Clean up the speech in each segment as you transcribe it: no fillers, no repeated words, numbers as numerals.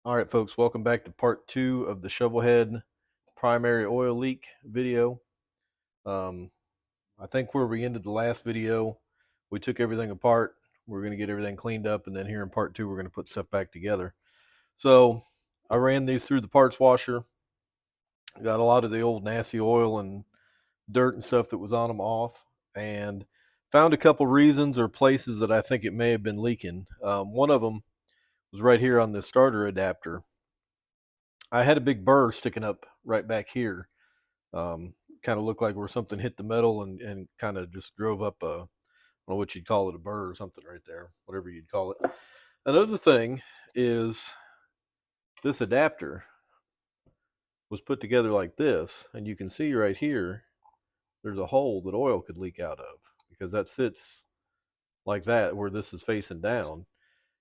All right, folks, welcome back to part 2 of the Shovelhead primary oil leak video. I think where we ended the last video, we took everything apart. We're going to get everything cleaned up, and then here in part 2, we're going to put stuff back together. So I ran these through the parts washer, got a lot of the old nasty oil and dirt and stuff that was on them off, and found a couple reasons or places that I think it may have been leaking. One of them was right here on this starter adapter. I had a big burr sticking up right back here. Kind of looked like where something hit the metal and kind of just drove up a, I don't know what you'd call it, a burr or something right there, whatever you'd call it. Another thing is this adapter was put together like this, and you can see right here, there's a hole that oil could leak out of because that sits like that where this is facing down.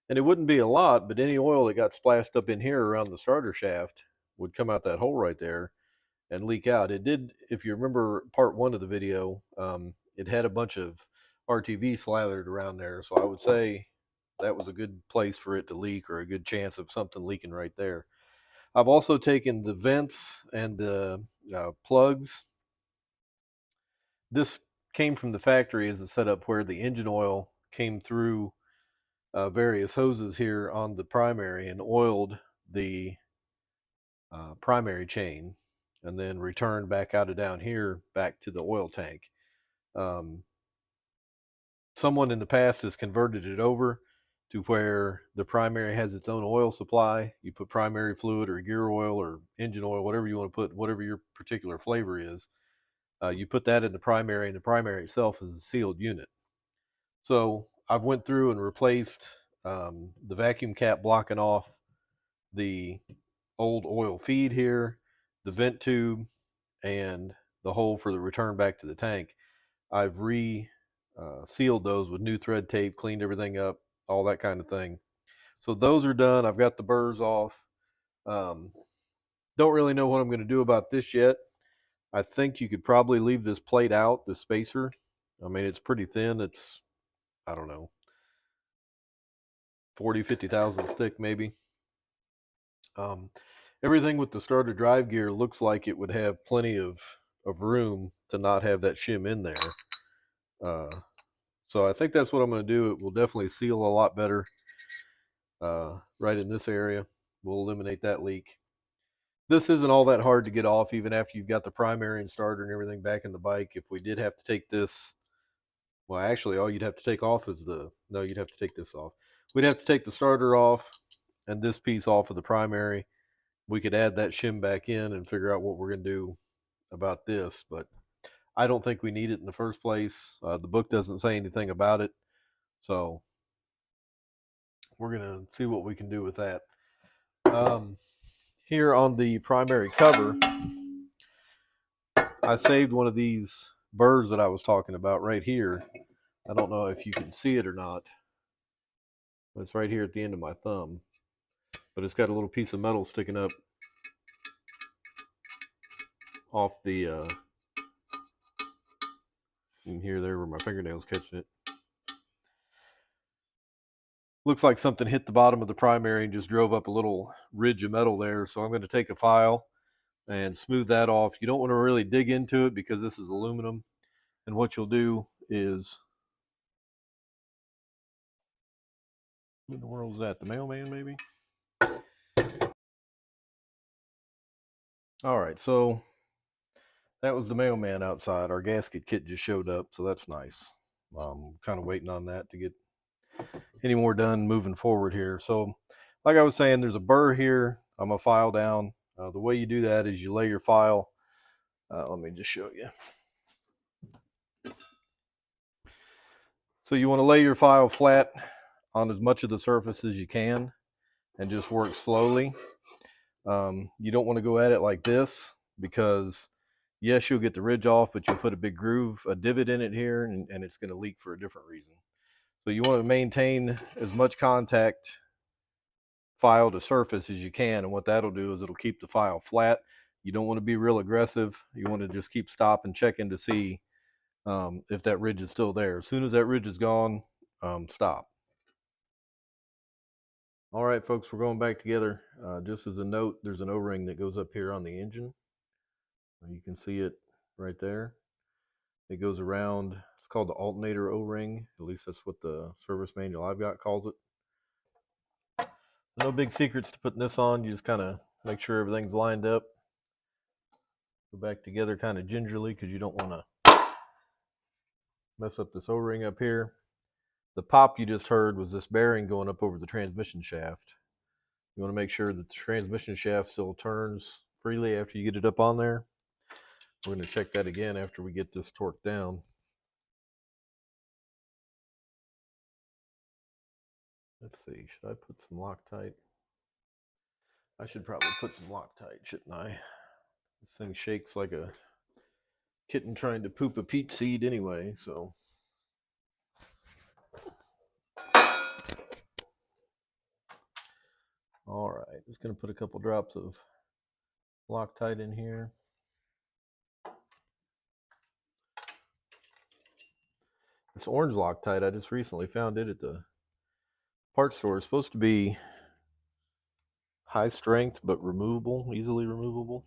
And it wouldn't be a lot, but any oil that got splashed up in here around the starter shaft would come out that hole right there and leak out. It did, if you remember part 1 of the video, it had a bunch of RTV slathered around there. So I would say that was a good place for it to leak, or a good chance of something leaking right there. I've also taken the vents and the plugs. This came from the factory as a setup where the engine oil came through various hoses here on the primary and oiled the primary chain, and then returned back out of down here back to the oil tank. Someone in the past has converted it over to where the primary has its own oil supply. You put primary fluid or gear oil or engine oil, whatever you want to put, whatever your particular flavor is. You put that in the primary, and the primary itself is a sealed unit. So I've went through and replaced the vacuum cap blocking off the old oil feed here, the vent tube, and the hole for the return back to the tank. I've sealed those with new thread tape, cleaned everything up, all that kind of thing. So those are done. I've got the burrs off. Don't really know what I'm going to do about this yet. I think you could probably leave this plate out, the spacer. I mean, it's pretty thin. It's, I don't know, 40, 50 thousandths thick maybe. Everything with the starter drive gear looks like it would have plenty of room to not have that shim in there. So I think that's what I'm going to do. It will definitely seal a lot better right in this area. We'll eliminate that leak. This isn't all that hard to get off, even after you've got the primary and starter and everything back in the bike. If we did have to take this, well, actually, all you'd have to take off is no, you'd have to take this off. We'd have to take the starter off and this piece off of the primary. We could add that shim back in and figure out what we're going to do about this, but I don't think we need it in the first place. The book doesn't say anything about it, so we're going to see what we can do with that. Here on the primary cover, I saved one of these burrs that I was talking about right here. I don't know if you can see it or not. It's right here at the end of my thumb, but it's got a little piece of metal sticking up off the you can hear there where my fingernails catching it. Looks like something hit the bottom of the primary and just drove up a little ridge of metal there. So I'm going to take a file and smooth that off. You don't want to really dig into it because this is aluminum. And what you'll do is, what in the world is that? The mailman, maybe? All right, so that was the mailman outside. Our gasket kit just showed up, so that's nice. Kind of waiting on that to get any more done moving forward here. So like I was saying, there's a burr here. I'm going to file down. The way you do that is you lay your file. Let me just show you. So you want to lay your file flat on as much of the surface as you can and just work slowly. You don't want to go at it like this because yes, you'll get the ridge off, but you'll put a big groove, a divot in it here, and it's going to leak for a different reason. So you want to maintain as much contact file to surface as you can, and what that'll do is it'll keep the file flat. You don't want to be real aggressive. You want to just keep stopping, checking to see if that ridge is still there. As soon as that ridge is gone, stop. All right, folks, we're going back together. Just as a note, there's an O-ring that goes up here on the engine. You can see it right there. It goes around. It's called the alternator O-ring. At least that's what the service manual I've got calls it. No big secrets to putting this on. You just kind of make sure everything's lined up. Go back together kind of gingerly because you don't want to mess up this O-ring up here. The pop you just heard was this bearing going up over the transmission shaft. You want to make sure that the transmission shaft still turns freely after you get it up on there. We're going to check that again after we get this torqued down. Let's see, should I put some Loctite? I should probably put some Loctite, shouldn't I? This thing shakes like a kitten trying to poop a peach seed anyway, so. All right, just going to put a couple drops of Loctite in here. This orange Loctite, I just recently found it at the parts store. It's supposed to be high strength but removable, easily removable.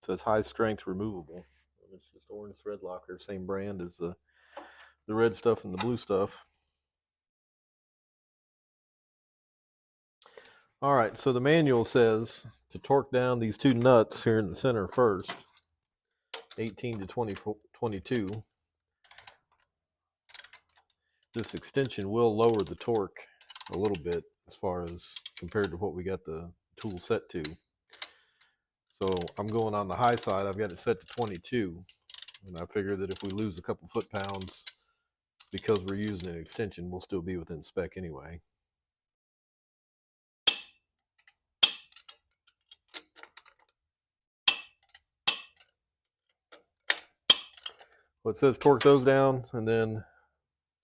It says high strength removable. It's just orange Threadlocker, same brand as the red stuff and the blue stuff. All right, so the manual says to torque down these two nuts here in the center first, 18 to 22. This extension will lower the torque a little bit as far as compared to what we got the tool set to. So I'm going on the high side. I've got it set to 22. And I figure that if we lose a couple foot-pounds because we're using an extension, we'll still be within spec anyway. Well, it says torque those down and then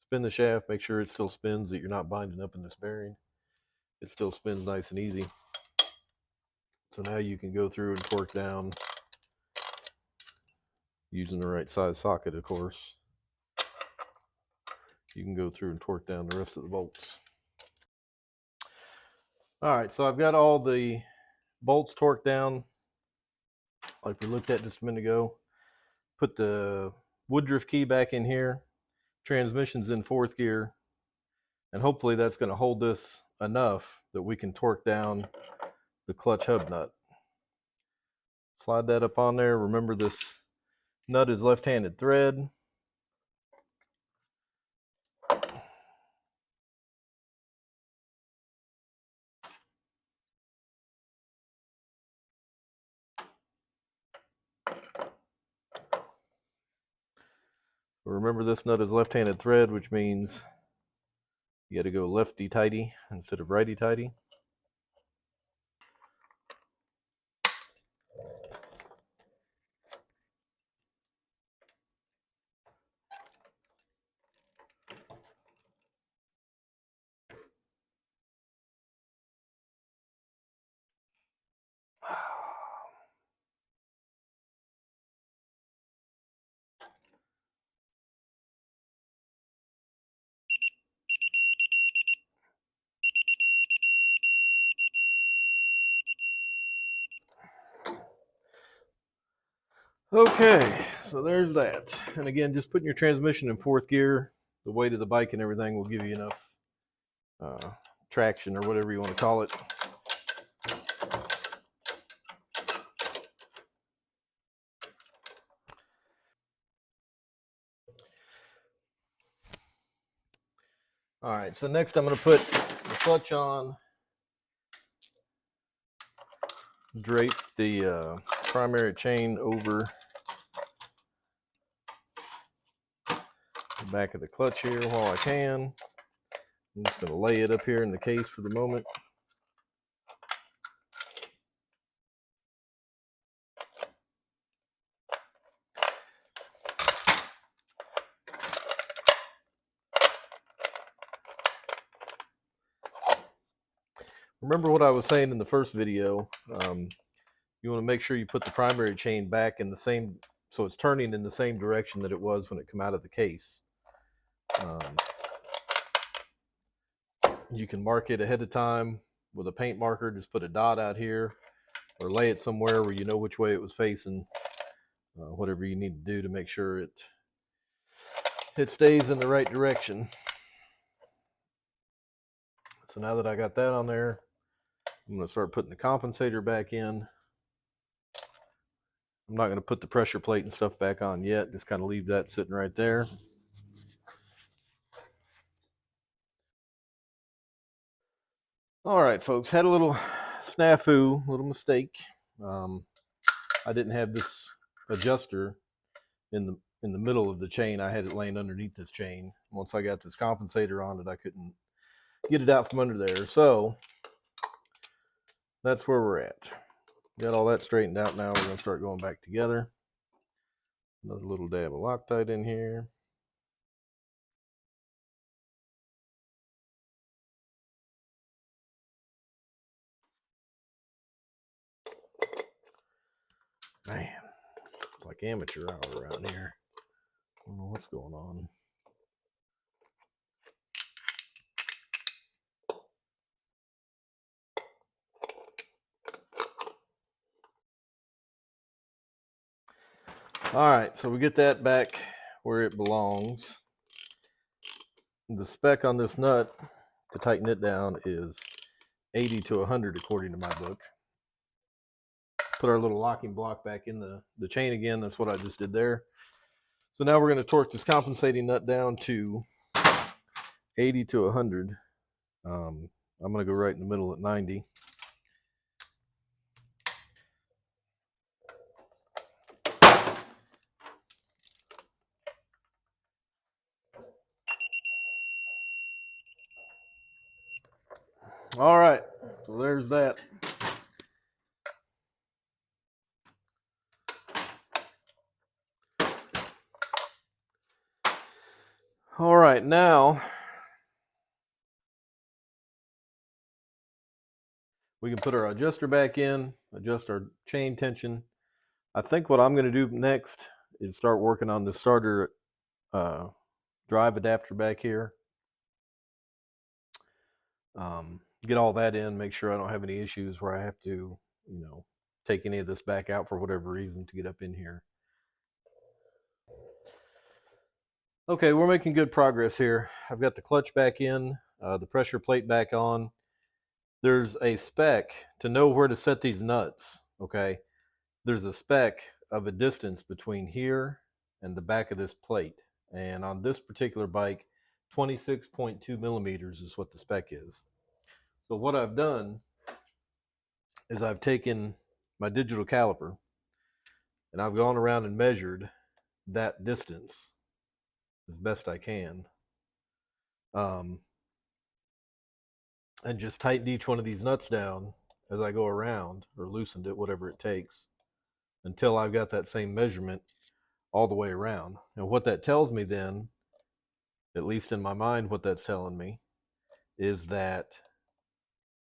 spin the shaft. Make sure it still spins, that you're not binding up in this bearing. It still spins nice and easy. So now you can go through and torque down using the right size socket, of course. You can go through and torque down the rest of the bolts. All right, so I've got all the bolts torqued down like we looked at just a minute ago. Put the Woodruff key back in here. Transmission's in 4th gear. And hopefully that's going to hold this enough that we can torque down the clutch hub nut. Slide that up on there. Remember, this nut is left-handed thread. Remember, this nut is left-handed thread, which means you got to go lefty-tighty instead of righty-tighty. Okay, so there's that. And again, just putting your transmission in 4th gear, the weight of the bike and everything will give you enough traction, or whatever you want to call it. All right, so next I'm going to put the clutch on, drape the primary chain over the back of the clutch here while I can. I'm just going to lay it up here in the case for the moment. Remember what I was saying in the first video. You want to make sure you put the primary chain back in the same, so it's turning in the same direction that it was when it came out of the case. You can mark it ahead of time with a paint marker. Just put a dot out here or lay it somewhere where you know which way it was facing. Whatever you need to do to make sure it stays in the right direction. So now that I got that on there, I'm going to start putting the compensator back in. I'm not going to put the pressure plate and stuff back on yet. Just kind of leave that sitting right there. All right, folks, had a little snafu, little mistake. I didn't have this adjuster in the middle of the chain. I had it laying underneath this chain. Once I got this compensator on it, I couldn't get it out from under there. So that's where we're at. Got all that straightened out now. We're going to start going back together. Another little dab of Loctite in here. Man, it's like amateur hour around here. I don't know what's going on. All right, so we get that back where it belongs. The spec on this nut to tighten it down is 80 to 100 according to my book. Put our little locking block back in the chain again. That's what I just did there. So now we're going to torque this compensating nut down to 80 to 100. I'm going to go right in the middle at 90. All right, so there's that. All right, now we can put our adjuster back in, adjust our chain tension. I think what I'm going to do next is start working on the starter drive adapter back here. Get all that in, make sure I don't have any issues where I have to, take any of this back out for whatever reason to get up in here. Okay, we're making good progress here. I've got the clutch back in, the pressure plate back on. There's a spec to know where to set these nuts, okay? There's a spec of a distance between here and the back of this plate. And on this particular bike, 26.2 millimeters is what the spec is. So what I've done is I've taken my digital caliper and I've gone around and measured that distance as best I can. And just tightened each one of these nuts down as I go around, or loosened it, whatever it takes, until I've got that same measurement all the way around. And what that tells me then, at least in my mind, what that's telling me is that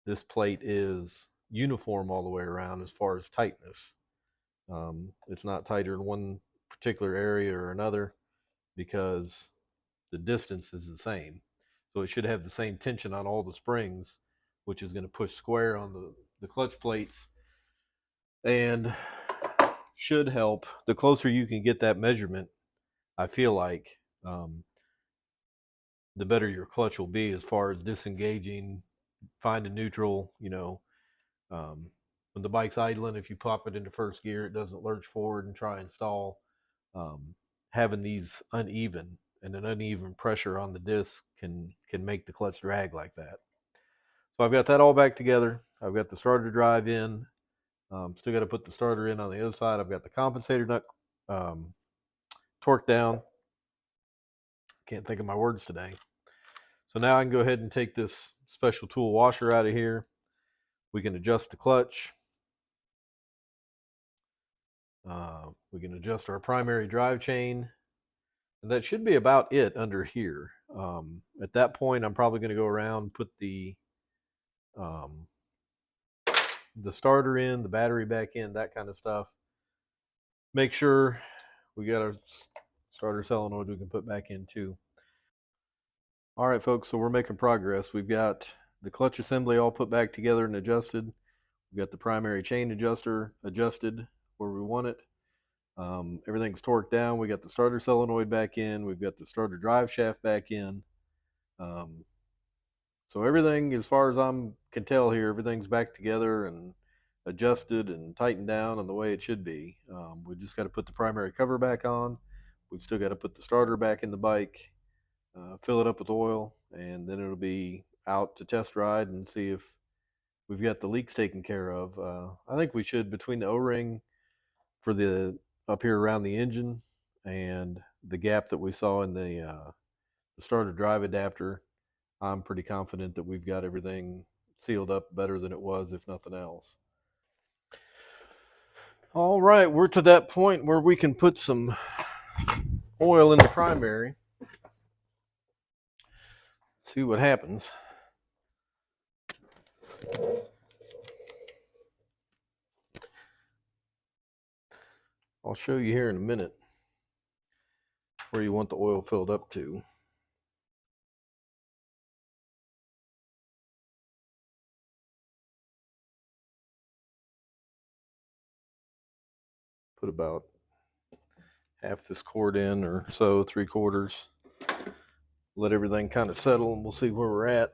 this plate is uniform all the way around as far as tightness. It's not tighter in one particular area or another because the distance is the same. So it should have the same tension on all the springs, which is going to push square on the clutch plates and should help. The closer you can get that measurement, I feel like, the better your clutch will be as far as disengaging, finding neutral, when the bike's idling, if you pop it into first gear, it doesn't lurch forward and try and stall. Having these uneven and an uneven pressure on the disc can make the clutch drag like that. So I've got that all back together. I've got the starter drive in. Still got to put the starter in on the other side. I've got the compensator nut torqued down. Can't think of my words today. So now I can go ahead and take this special tool washer out of here. We can adjust the clutch. We can adjust our primary drive chain. And that should be about it under here. At that point, I'm probably going to go around and put the starter in, the battery back in, that kind of stuff. Make sure we got our starter solenoid we can put back in too. All right, folks, so we're making progress. We've got the clutch assembly all put back together and adjusted. We've got the primary chain adjuster adjusted where we want it. Everything's torqued down. We got the starter solenoid back in. We've got the starter drive shaft back in. So everything, as far as I can tell here, everything's back together and adjusted and tightened down in the way it should be. We just got to put the primary cover back on. We've still got to put the starter back in the bike, fill it up with oil, and then it'll be out to test ride and see if we've got the leaks taken care of. I think we should, between the O-ring for the up here around the engine and the gap that we saw in the starter drive adapter, I'm pretty confident that we've got everything sealed up better than it was, if nothing else. All right, we're to that point where we can put some oil in the primary. See what happens. I'll show you here in a minute where you want the oil filled up to. Put about half this quart in or so, 3/4. Let everything kind of settle and we'll see where we're at.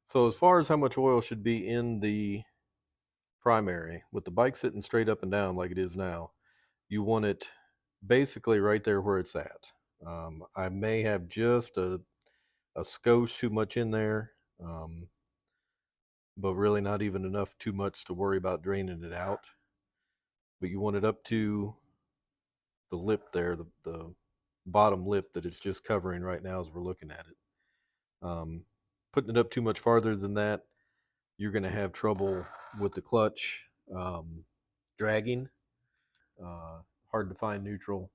So as far as how much oil should be in the primary, with the bike sitting straight up and down like it is now, you want it basically right there where it's at. I may have just a skosh too much in there, but really not even enough too much to worry about draining it out. But you want it up to the lip there, the bottom lip that it's just covering right now as we're looking at it. Putting it up too much farther than that, you're going to have trouble with the clutch dragging. Hard to find neutral.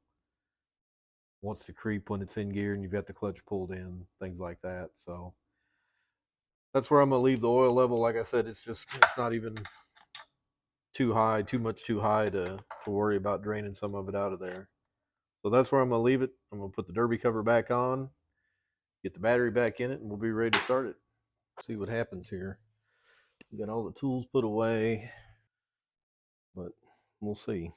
Wants to creep when it's in gear and you've got the clutch pulled in, things like that. So that's where I'm going to leave the oil level. Like I said, it's not even too high, too high to worry about draining some of it out of there. So that's where I'm going to leave it. I'm going to put the derby cover back on, get the battery back in it, and we'll be ready to start it. See what happens here. We got all the tools put away, but we'll see.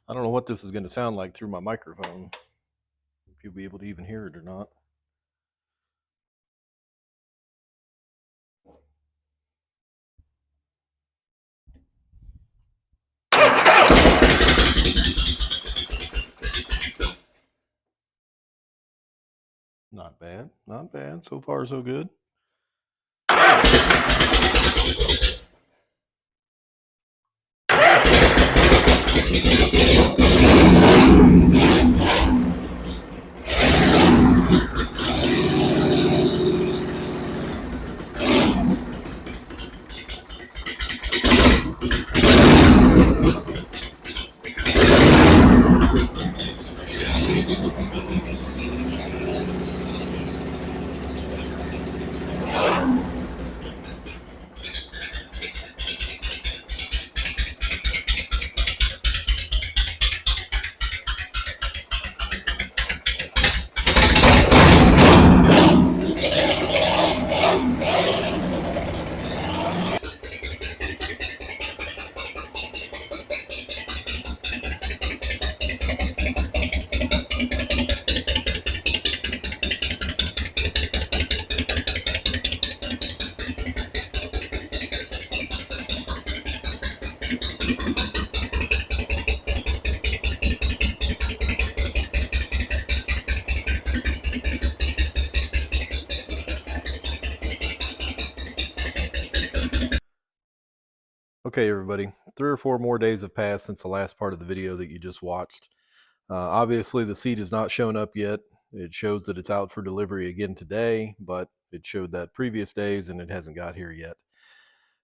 I don't know what this is going to sound like through my microphone, if you'll be able to even hear it or not. Not bad, not bad. So far, so good. Okay, everybody, 3 or 4 more days have passed since the last part of the video that you just watched. Obviously, the seat has not shown up yet. It shows that it's out for delivery again today, but it showed that previous days and it hasn't got here yet.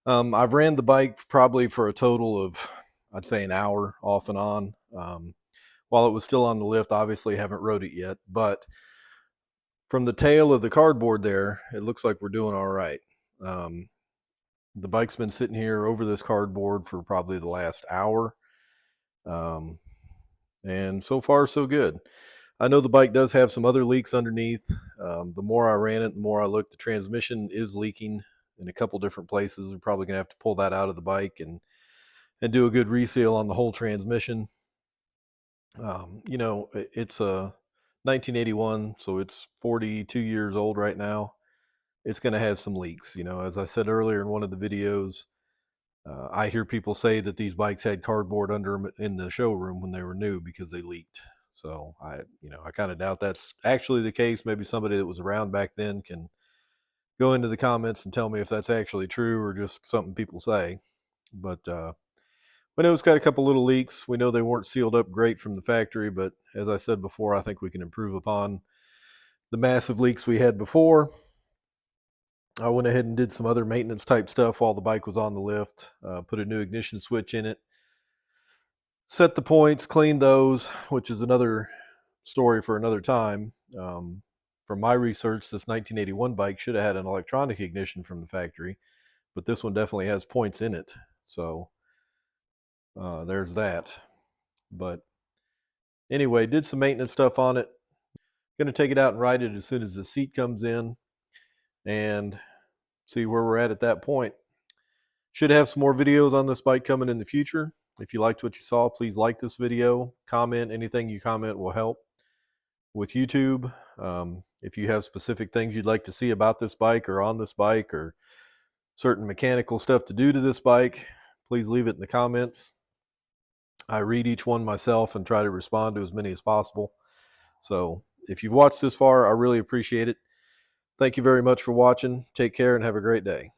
I've ran the bike probably for a total of, I'd say, an hour off and on. While it was still on the lift, obviously haven't rode it yet, but from the tail of the cardboard there, it looks like we're doing all right. The bike's been sitting here over this cardboard for probably the last hour. And so far, so good. I know the bike does have some other leaks underneath. The more I ran it, the more I looked, the transmission is leaking in a couple different places. We're probably going to have to pull that out of the bike and do a good reseal on the whole transmission. It's a 1981, so it's 42 years old right now. It's going to have some leaks. As I said earlier in one of the videos, I hear people say that these bikes had cardboard under them in the showroom when they were new because they leaked. So I kind of doubt that's actually the case. Maybe somebody that was around back then can go into the comments and tell me if that's actually true or just something people say. But we know it's got a couple little leaks. We know they weren't sealed up great from the factory, but as I said before, I think we can improve upon the massive leaks we had before. I went ahead and did some other maintenance type stuff while the bike was on the lift. Put a new ignition switch in it, set the points, cleaned those, which is another story for another time. From my research, this 1981 bike should have had an electronic ignition from the factory, but this one definitely has points in it. So there's that. But anyway, did some maintenance stuff on it. Going to take it out and ride it as soon as the seat comes in and see where we're at that point. Should have some more videos on this bike coming in the future. If you liked what you saw, please like this video, comment. Anything you comment will help with YouTube. If you have specific things you'd like to see about this bike or on this bike or certain mechanical stuff to do to this bike, please leave it in the comments. I read each one myself and try to respond to as many as possible. So if you've watched this far, I really appreciate it. Thank you very much for watching. Take care and have a great day.